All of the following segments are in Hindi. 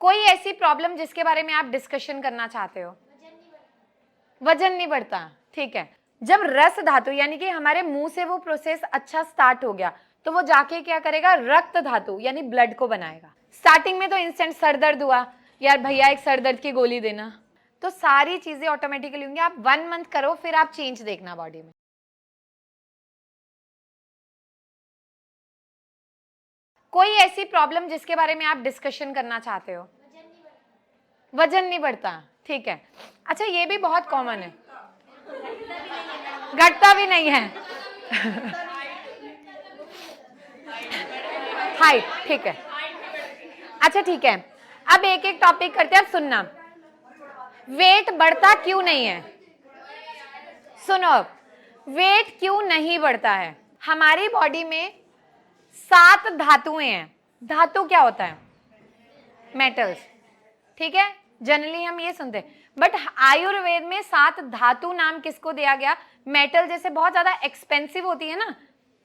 कोई ऐसी प्रॉब्लम जिसके बारे में आप डिस्कशन करना चाहते हो? वजन नहीं बढ़ता, ठीक है। जब रस धातु यानी कि हमारे मुंह से वो प्रोसेस अच्छा स्टार्ट हो गया तो वो जाके क्या करेगा, रक्त धातु यानी ब्लड को बनाएगा। स्टार्टिंग में तो इंस्टेंट सर दर्द हुआ, यार भैया एक सर दर्द की गोली देना, तो सारी चीजें ऑटोमेटिकली होंगी। आप 1 मंथ करो, फिर आप चेंज देखना बॉडी में। कोई ऐसी प्रॉब्लम जिसके बारे में आप डिस्कशन करना चाहते हो? वजन नहीं बढ़ता, ठीक है। अच्छा, ये भी बहुत कॉमन है, घटता भी नहीं है। हाइट, ठीक है। अच्छा ठीक है, अब एक एक टॉपिक करते हैं। अब सुनना, वेट बढ़ता क्यों नहीं है? सुनो, वेट क्यों नहीं बढ़ता है? हमारी बॉडी में 7 धातुएं हैं। धातु क्या होता है? मेटल्स, ठीक है। जनरली हम ये सुनते हैं, बट आयुर्वेद में 7 धातु नाम किसको दिया गया? मेटल जैसे बहुत ज्यादा एक्सपेंसिव होती है ना,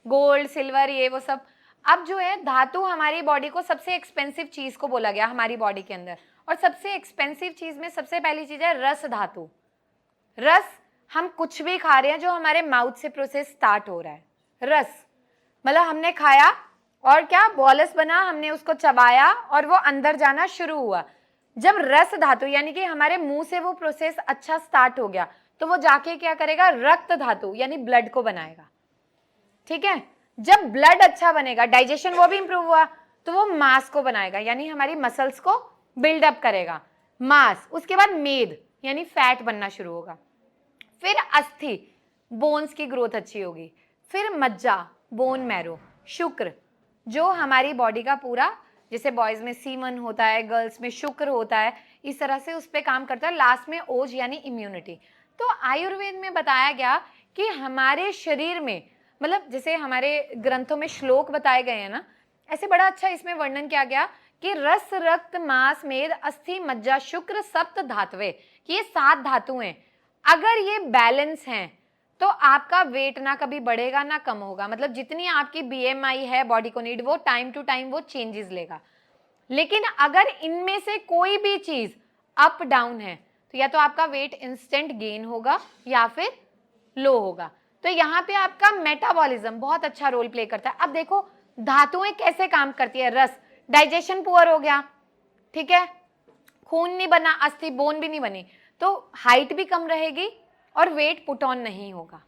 गोल्ड सिल्वर ये वो सब। अब जो है धातु हमारी बॉडी को सबसे एक्सपेंसिव चीज को बोला गया हमारी बॉडी के अंदर, और सबसे एक्सपेंसिव चीज में सबसे पहली चीज है रस धातु। रस, हम कुछ भी खा रहे हैं जो हमारे माउथ से प्रोसेस स्टार्ट हो रहा है, रस मतलब हमने खाया और क्या बॉलस बना, हमने उसको चबाया और वो अंदर जाना शुरू हुआ। जब रस धातु यानी कि हमारे मुंह से वो प्रोसेस अच्छा स्टार्ट हो गया तो वो जाके क्या करेगा, रक्त धातु यानी ब्लड को बनाएगा, ठीक है। जब ब्लड अच्छा बनेगा, डाइजेशन वो भी इंप्रूव हुआ, तो वो मांस को बनाएगा यानी हमारी मसल्स को बिल्डअप करेगा, मांस। उसके बाद मेद यानी फैट बनना शुरू होगा, फिर अस्थि बोन्स की ग्रोथ अच्छी होगी, फिर मज्जा बोन मैरो, शुक्र जो हमारी बॉडी का पूरा, जैसे बॉयज में सीमन होता है, गर्ल्स में शुक्र होता है, इस तरह से उस पर काम करता है। लास्ट में ओज यानी इम्यूनिटी। तो आयुर्वेद में बताया गया कि हमारे शरीर में, मतलब जैसे हमारे ग्रंथों में श्लोक बताए गए हैं ना, ऐसे बड़ा अच्छा इसमें वर्णन किया गया कि रस रक्त मांस मेद अस्थि मज्जा शुक्र सप्त धातुएं, कि ये 7 धातुएं अगर ये बैलेंस हैं तो आपका वेट ना कभी बढ़ेगा ना कम होगा। मतलब जितनी आपकी बीएमआई है बॉडी को नीड, वो टाइम टू टाइम वो चेंजेस लेगा। लेकिन अगर इनमें से कोई भी चीज अप डाउन है तो या तो आपका वेट इंस्टेंट गेन होगा या फिर लो होगा। तो यहाँ पे आपका मेटाबॉलिज्म बहुत अच्छा रोल प्ले करता है। अब देखो धातुएं कैसे काम करती है। रस, डाइजेशन पुअर हो गया, ठीक है, खून नहीं बना, अस्थि बोन भी नहीं बनी, तो हाइट भी कम रहेगी और वेट पुट ऑन नहीं होगा।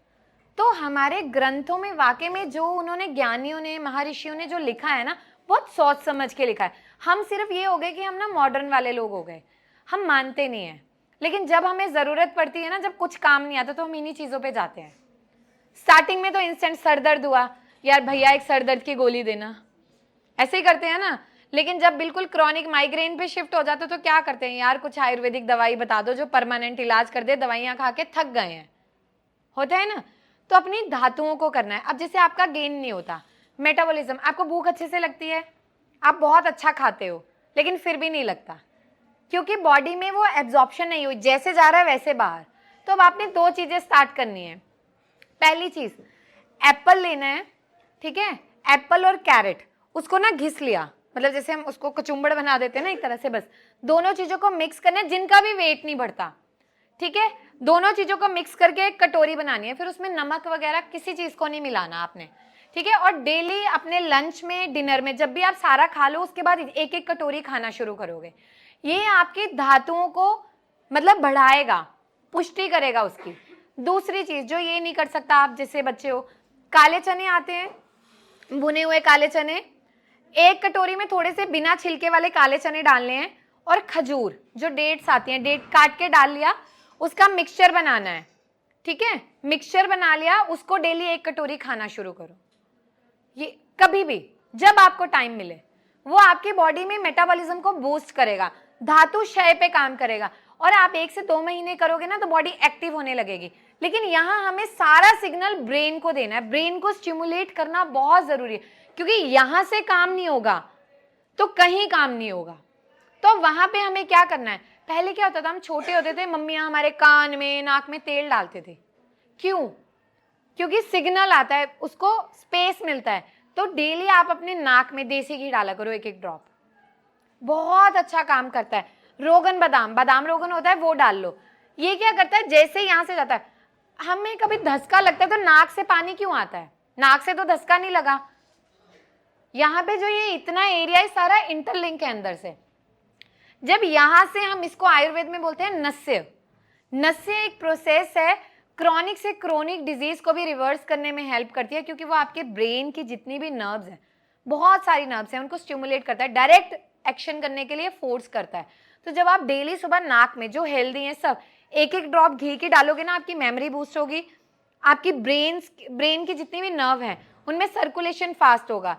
तो हमारे ग्रंथों में वाकई में जो उन्होंने ज्ञानियों ने महर्षियों ने जो लिखा है ना, बहुत सोच समझ के लिखा है। हम सिर्फ ये हो गए कि हम ना मॉडर्न वाले लोग हो गए, हम मानते नहीं है। लेकिन जब हमें जरूरत पड़ती है ना, जब कुछ काम नहीं आता तो हम इन्हीं चीजों पे जाते हैं। स्टार्टिंग में तो इंस्टेंट सर दर्द हुआ, यार भैया एक सर दर्द की गोली देना, ऐसे ही करते हैं ना। लेकिन जब बिल्कुल क्रॉनिक माइग्रेन पे शिफ्ट हो जाते तो क्या करते हैं, यार कुछ आयुर्वेदिक दवाई बता दो जो परमानेंट इलाज कर दे, दवाइयां खा के थक गए हैं, होता है ना। तो अपनी धातुओं को करना है। अब जैसे आपका गेन नहीं होता, मेटाबॉलिज्म, आपको भूख अच्छे से लगती है, आप बहुत अच्छा खाते हो, लेकिन फिर भी नहीं लगता क्योंकि बॉडी में वो एब्जॉर्प्शन नहीं हुई, जैसे जा रहा है वैसे बाहर। तो अब आपने 2 चीजें स्टार्ट करनी है। पहली चीज, एप्पल लेना है, ठीक है, एप्पल और कैरेट, उसको ना घिस लिया, मतलब जैसे हम उसको कचुम्बड़ बना देते हैं ना एक तरह से, बस दोनों चीजों को मिक्स करना है, जिनका भी वेट नहीं बढ़ता, ठीक है। दोनों चीजों को मिक्स करके एक कटोरी बनानी है, फिर उसमें नमक वगैरह किसी चीज को नहीं मिलाना आपने, ठीक है। और डेली अपने लंच में, डिनर में, जब भी आप सारा खा लो उसके बाद एक एक कटोरी खाना शुरू करोगे, ये आपकी धातुओं को मतलब बढ़ाएगा, पुष्टि करेगा उसकी। दूसरी चीज जो ये नहीं कर सकता आप, जैसे बच्चे हो, काले चने आते हैं, भुने हुए काले चने, एक कटोरी में थोड़े से बिना छिलके वाले काले चने डालने हैं, और खजूर जो डेट्स आती हैं, डेट काट के डाल लिया, उसका मिक्सचर बनाना है, ठीक है। मिक्सचर बना लिया, उसको डेली एक कटोरी खाना शुरू करो। ये कभी भी जब आपको टाइम मिले, वो आपकी बॉडी में मेटाबॉलिज्म को बूस्ट करेगा, धातु क्षय पे काम करेगा। और आप 1 से 2 महीने करोगे ना तो बॉडी एक्टिव होने लगेगी। लेकिन यहाँ हमें सारा सिग्नल ब्रेन को देना है, ब्रेन को स्टिमुलेट करना बहुत जरूरी है, क्योंकि यहां से काम नहीं होगा तो कहीं काम नहीं होगा। तो वहां पे हमें क्या करना है, पहले क्या होता था, हम छोटे होते थे, मम्मियां हमारे कान में नाक में तेल डालते थे, क्यों? क्योंकि सिग्नल आता है, उसको स्पेस मिलता है। तो डेली आप अपने नाक में देसी घी डाला करो, एक एक ड्रॉप, बहुत अच्छा काम करता है। रोगन बादाम, बादाम रोगन होता है वो डाल लो। ये क्या करता है, जैसे यहां से जाता है, हमें कभी धसका लगता है तो नाक से पानी क्यों आता है? नाक से तो धसका नहीं लगा। यहाँ पे जो ये इतना एरिया है सारा इंटरलिंक है अंदर से। जब यहां से हम इसको आयुर्वेद में बोलते हैं नस्य। नस्य एक प्रोसेस है, क्रॉनिक से क्रोनिक डिजीज को भी रिवर्स करने में हेल्प करती है, क्योंकि वो आपके ब्रेन की जितनी भी नर्व्स हैं, बहुत सारी नर्व्स हैं, उनको स्टिमुलेट करता है, डायरेक्ट एक्शन करने के लिए फोर्स करता है। तो जब आप डेली सुबह नाक में, जो हेल्दी है सब, एक एक ड्रॉप घी की डालोगे ना, आपकी मेमोरी बूस्ट होगी, आपकी ब्रेन की जितनी भी नर्व है उनमें सर्कुलेशन फास्ट होगा,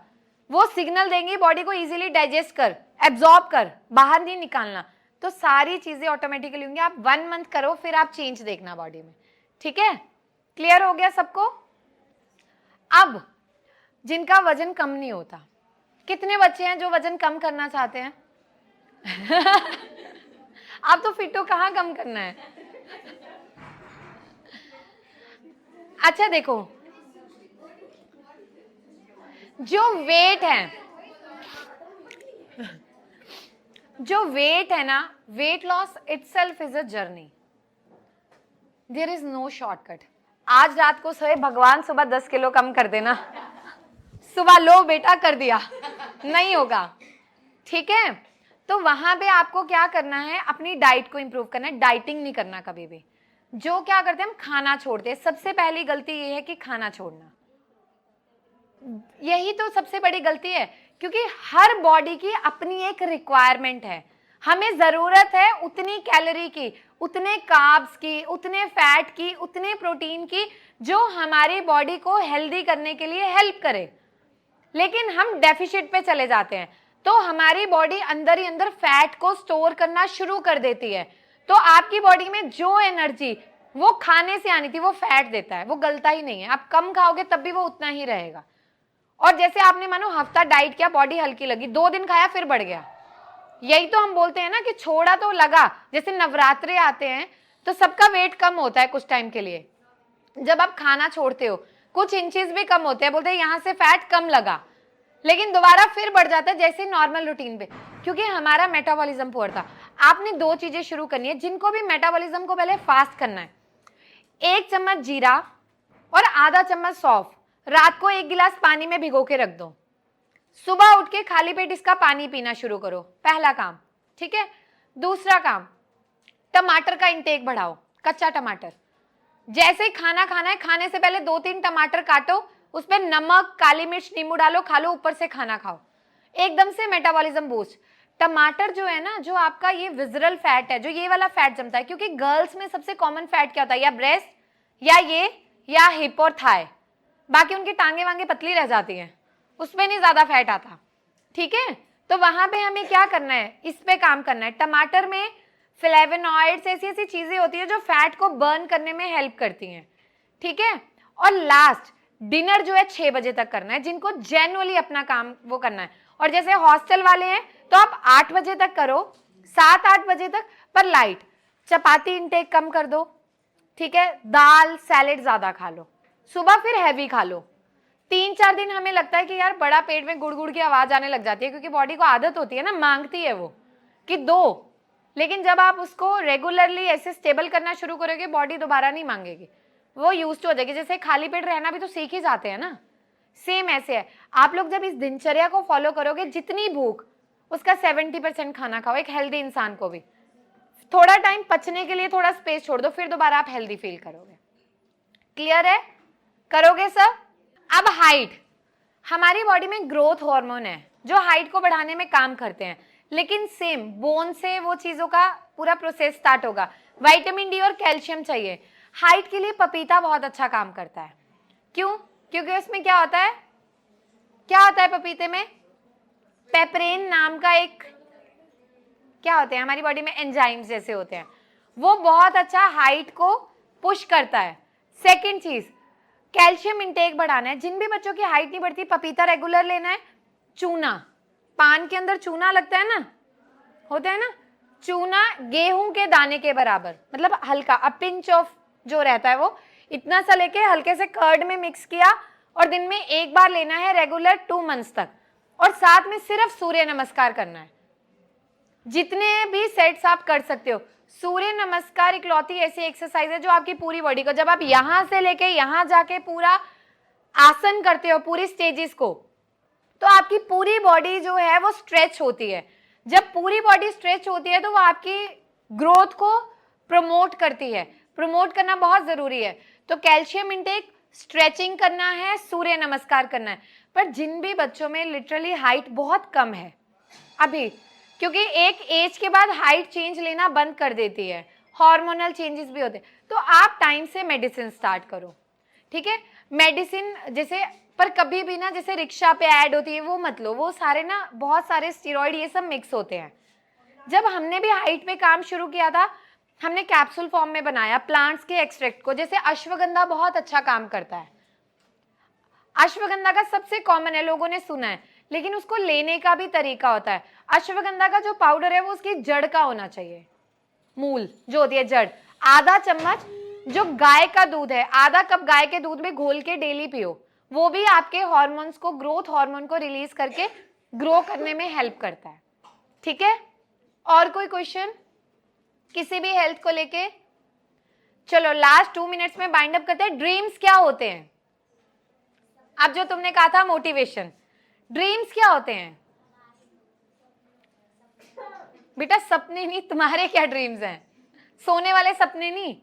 वो सिग्नल देंगे बॉडी को इजीली डाइजेस्ट कर, एब्जॉर्ब कर, बाहर नहीं निकालना। तो सारी चीजें ऑटोमेटिकली होंगी। आप 1 मंथ करो, फिर आप चेंज देखना बॉडी में। ठीक है, क्लियर हो गया सबको? अब जिनका वजन कम नहीं होता, कितने बच्चे हैं जो वजन कम करना चाहते हैं? आप तो फिट हो, कहाँ कम करना है? अच्छा देखो, जो वेट है ना, weight loss itself is a journey, there is no shortcut. आज रात को सोए भगवान सुबह 10 किलो कम कर देना, सुबह लो बेटा कर दिया, नहीं होगा। ठीक है, तो वहां पे आपको क्या करना है, अपनी डाइट को इंप्रूव करना है, डाइटिंग नहीं करना कभी भी। जो क्या करते हैं हम, खाना छोड़ते हैं। सबसे पहली गलती ये है कि खाना छोड़ना, यही तो सबसे बड़ी गलती है, क्योंकि हर बॉडी की अपनी एक रिक्वायरमेंट है। हमें जरूरत है उतनी कैलोरी की, उतने कार्ब्स की, उतने फैट की, उतने प्रोटीन की, जो हमारी बॉडी को हेल्दी करने के लिए हेल्प करे। लेकिन हम डेफिशिट पे चले जाते हैं, तो हमारी बॉडी अंदर ही अंदर फैट को स्टोर करना शुरू कर देती है। तो आपकी बॉडी में जो एनर्जी वो खाने से आनी थी वो फैट देता है, वो गलता ही नहीं है। आप कम खाओगे तब भी वो उतना ही रहेगा। और जैसे आपने मानो हफ्ता डाइट किया, बॉडी हल्की लगी, 2 दिन खाया फिर बढ़ गया। यही तो हम बोलते हैं ना कि छोड़ा तो लगा। जैसे नवरात्रे आते हैं तो सबका वेट कम होता है कुछ टाइम के लिए, जब आप खाना छोड़ते हो कुछ इंचेस भी कम होते हैं, बोलते हैं यहां से फैट कम लगा, लेकिन दोबारा फिर बढ़ जाता है जैसे नॉर्मल रूटीन पे, क्योंकि हमारा मेटाबॉलिज्म पुअर था। आपने 2 चीजें शुरू करनी है जिनको भी मेटाबॉलिज्म को पहले फास्ट करना है। 1 चम्मच जीरा और आधा चम्मच सौंफ रात को 1 गिलास पानी में भिगो के रख दो, सुबह उठ के खाली पेट इसका पानी पीना शुरू करो, पहला काम। ठीक है, दूसरा काम, टमाटर का इंटेक बढ़ाओ, कच्चा टमाटर। जैसे ही खाना खाना है, खाने से पहले 2-3 टमाटर काटो, उसमें नमक, काली मिर्च, नींबू डालो, खा लो, ऊपर से खाना खाओ, एकदम से मेटाबॉलिज्म बूस्ट। टमाटर जो है ना, जो आपका ये विजरल फैट है, जो ये वाला फैट जमता है, क्योंकि गर्ल्स में सबसे कॉमन फैट क्या होता है, या ब्रेस्ट, या ये, या हिप और थाई, बाकी उनकी टांगे वांगे पतली रह जाती हैं, उसमें नहीं ज्यादा फैट आता। ठीक है, तो वहां पे हमें क्या करना है, इस पे काम करना है। टमाटर में फ्लेवोनॉइड्स, ऐसी ऐसी चीजें होती है जो फैट को बर्न करने में हेल्प करती हैं। ठीक है, और लास्ट, डिनर जो है 6 बजे तक करना है, जिनको जेन्युइनली अपना काम वो करना है। और जैसे हॉस्टल वाले हैं तो आप 8 बजे तक करो, 7-8 बजे तक, पर लाइट। चपाती इंटेक कम कर दो, ठीक है, दाल सैलेड ज्यादा खा लो, सुबह फिर हैवी खा लो। 3-4 दिन हमें लगता है कि यार बड़ा पेट में गुड़गुड़ की आवाज आने लग जाती है, क्योंकि बॉडी को आदत होती है ना, मांगती है वो कि दो। लेकिन जब आप उसको रेगुलरली ऐसे स्टेबल करना शुरू करोगे, बॉडी दोबारा नहीं मांगेगी, वो यूज्ड हो जाएगी। जैसे खाली पेट रहना भी तो सीख ही जाते हैं ना, सेम ऐसे है। आप लोग जब इस दिनचर्या को फॉलो करोगे, जितनी भूख उसका 70% खाना खाओ, एक हेल्दी इंसान को भी थोड़ा टाइम पचने के लिए थोड़ा स्पेस छोड़ दो, फिर दोबारा आप हेल्दी फील करोगे। क्लियर है? करोगे सब? अब हाइट, हमारी बॉडी में ग्रोथ हार्मोन है जो हाइट को बढ़ाने में काम करते हैं, लेकिन सेम बोन से वो चीजों का पूरा प्रोसेस स्टार्ट होगा। विटामिन डी और कैल्शियम चाहिए। हाइट के लिए पपीता बहुत अच्छा काम करता है। क्यों? क्योंकि उसमें क्या होता है, क्या होता है पपीते में, पेपरेन नाम का एक क्या होते हैं, हमारी बॉडी में एंजाइम्स जैसे होते हैं, वो बहुत अच्छा हाइट को पुश करता है। सेकंड चीज, कैल्शियम इंटेक बढ़ाना है। जिन भी बच्चों की हाइट नहीं बढ़ती, पपीता रेगुलर लेना है। चूना, पान के अंदर चूना लगता है ना, होता है ना, चूना गेहूं के दाने के बराबर, मतलब हल्का, अ पिंच ऑफ जो रहता है वो इतना सा लेके हल्के से कर्ड में मिक्स किया, और दिन में 1 बार लेना है रेगुलर 2 मंथ्स तक, और साथ में सिर्फ सूर्य नमस्कार करना है। जितने भी सेट्स आप कर सकते हो। सूर्य नमस्कार इकलौती ऐसी एक्सरसाइज है जो आपकी पूरी बॉडी को, जब आप यहां से लेके यहां जाके पूरा आसन करते हो पूरी स्टेजेस को, तो आपकी पूरी बॉडी जो है वो स्ट्रेच होती है। जब पूरी बॉडी स्ट्रेच होती है तो वो आपकी ग्रोथ को प्रमोट करती है। प्रमोट करना बहुत जरूरी है। तो कैल्शियम इंटेक, स्ट्रेचिंग करना है, सूर्य नमस्कार करना है। पर जिन भी बच्चों में लिटरली हाइट बहुत कम है अभी, क्योंकि एक एज के बाद हाइट चेंज लेना बंद कर देती है, हार्मोनल चेंजेस भी होते हैं, तो आप टाइम से मेडिसिन स्टार्ट करो, ठीक है। मेडिसिन जैसे, पर कभी भी ना जैसे रिक्शा पे ऐड होती है वो मत लो, वो सारे ना बहुत सारे स्टेरॉइड ये सब मिक्स होते हैं। जब हमने भी हाइट पे काम शुरू किया था, हमने कैप्सूल फॉर्म में बनाया प्लांट्स के एक्सट्रैक्ट को। जैसे अश्वगंधा बहुत अच्छा काम करता है, अश्वगंधा का सबसे कॉमन है, लोगों ने सुना है, लेकिन उसको लेने का भी तरीका होता है। अश्वगंधा का जो पाउडर है वो उसकी जड़ का होना चाहिए, मूल जो होती है जड़। आधा चम्मच जो गाय का दूध है, आधा कप गाय के दूध में घोल के डेली पियो, वो भी आपके हार्मोन्स को, ग्रोथ हार्मोन को रिलीज करके ग्रो करने में हेल्प करता है, ठीक है। और कोई क्वेश्चन किसी भी हेल्थ को लेके? चलो लास्ट 2 मिनट्स में बाइंड अप करते हैं। ड्रीम्स क्या होते हैं? अब जो तुमने कहा था मोटिवेशन, ड्रीम्स क्या होते हैं बेटा? सपने नहीं, तुम्हारे क्या ड्रीम्स हैं? सोने वाले सपने नहीं,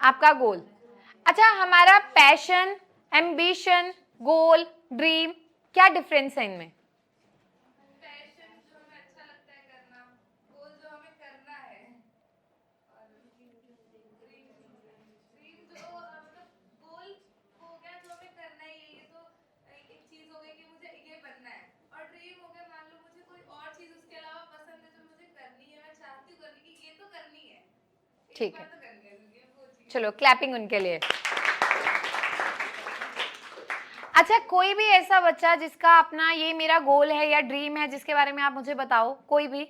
आपका गोल। अच्छा, हमारा पैशन, एम्बिशन, गोल, ड्रीम, क्या डिफरेंस है इनमें? पैशन जो हमें अच्छा लगता है करना, गोल जो हमें करना है, और ड्रीम जो मतलब गोल हो गया जो हमें करना ही है, ये तो एक चीज हो गई कि मुझे ये बनना है, और ड्रीम हो गया मान लो मुझे कोई और चीज उसके अलावा पसंद है जो मुझे करनी है, मैं चाहती हूँ करने की, ये तो करनी है, ठीक है, तो करनी है जिंदगी में वो चीज। चलो क्लैपिंग उनके लिए। अच्छा, कोई भी ऐसा बच्चा जिसका अपना ये मेरा गोल है या ड्रीम है, जिसके बारे में आप मुझे बताओ, कोई भी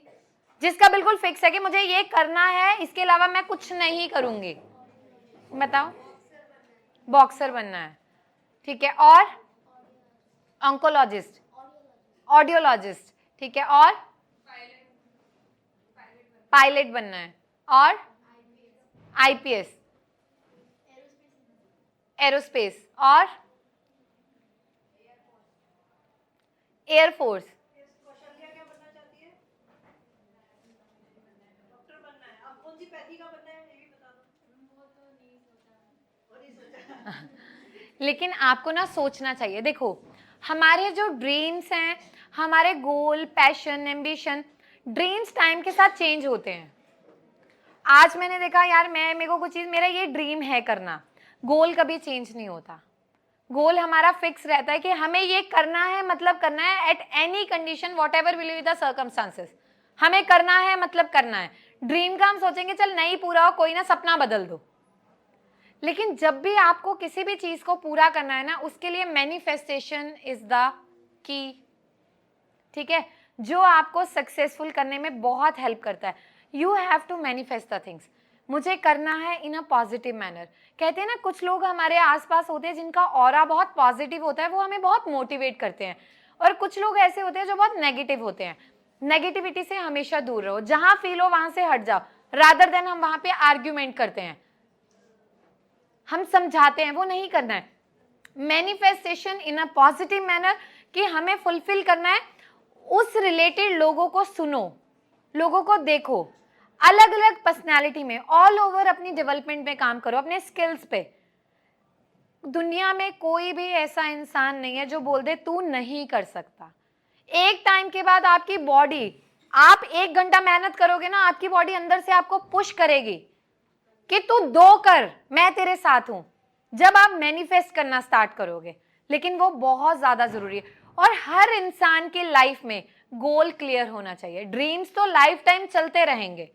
जिसका बिल्कुल फिक्स है कि मुझे ये करना है, इसके अलावा मैं कुछ नहीं करूंगी, बताओ। बॉक्सर बनना है, ठीक है। और ऑन्कोलॉजिस्ट, ऑडियोलॉजिस्ट, ठीक है। और पायलट बनना है, और आईपीएस, एरोस्पेस, और एयरफोर्स। कौशल्या क्या बनना चाहती है? डॉक्टर बनना है। अब कौन सी पैथी का बनना है ये भी बता दो। वो तो नहीं सोचा। लेकिन आपको ना सोचना चाहिए। देखो, हमारे जो ड्रीम्स हैं, हमारे गोल, पैशन, एम्बिशन, ड्रीम्स टाइम के साथ चेंज होते हैं। आज मैंने देखा यार, मेरे को कुछ चीज, मेरा ये ड्रीम है करना, गोल कभी चेंज नहीं होता। गोल हमारा फिक्स रहता है कि हमें ये करना है, मतलब करना है at any condition, what ever will be the circumstances, हमें करना है मतलब करना है। ड्रीम का हम सोचेंगे चल नहीं पूरा हो, कोई ना सपना बदल दो। लेकिन जब भी आपको किसी भी चीज को पूरा करना है ना, उसके लिए मैनिफेस्टेशन इज द की, ठीक है, जो आपको सक्सेसफुल करने में बहुत हेल्प करता है। You have to manifest the things. मुझे करना है इन अ पॉजिटिव मैनर। कहते हैं ना, कुछ लोग हमारे आसपास होते हैं जिनका ऑरा बहुत पॉजिटिव होता है, वो हमें बहुत मोटिवेट करते हैं, और कुछ लोग ऐसे होते हैं जो बहुत नेगेटिव होते हैं। नेगेटिविटी से हमेशा दूर रहो, जहां फील हो वहां से हट जाओ, रादर देन हम वहां पे आर्ग्यूमेंट करते हैं, हम समझाते हैं, वो नहीं करना है। Manifestation in a positive manner, कि हमें फुलफिल करना है। उस रिलेटेड लोगों को सुनो, लोगों को देखो, अलग अलग पर्सनैलिटी में, ऑल ओवर अपनी डेवलपमेंट में काम करो, अपने स्किल्स पे। दुनिया में कोई भी ऐसा इंसान नहीं है जो बोल दे तू नहीं कर सकता। एक टाइम के बाद आपकी बॉडी, आप 1 घंटा मेहनत करोगे ना, आपकी बॉडी अंदर से आपको पुश करेगी कि तू 2 कर, मैं तेरे साथ हूं, जब आप मैनिफेस्ट करना स्टार्ट करोगे। लेकिन वो बहुत ज्यादा जरूरी है। और हर इंसान की लाइफ में गोल क्लियर होना चाहिए। ड्रीम्स तो लाइफ टाइम चलते रहेंगे,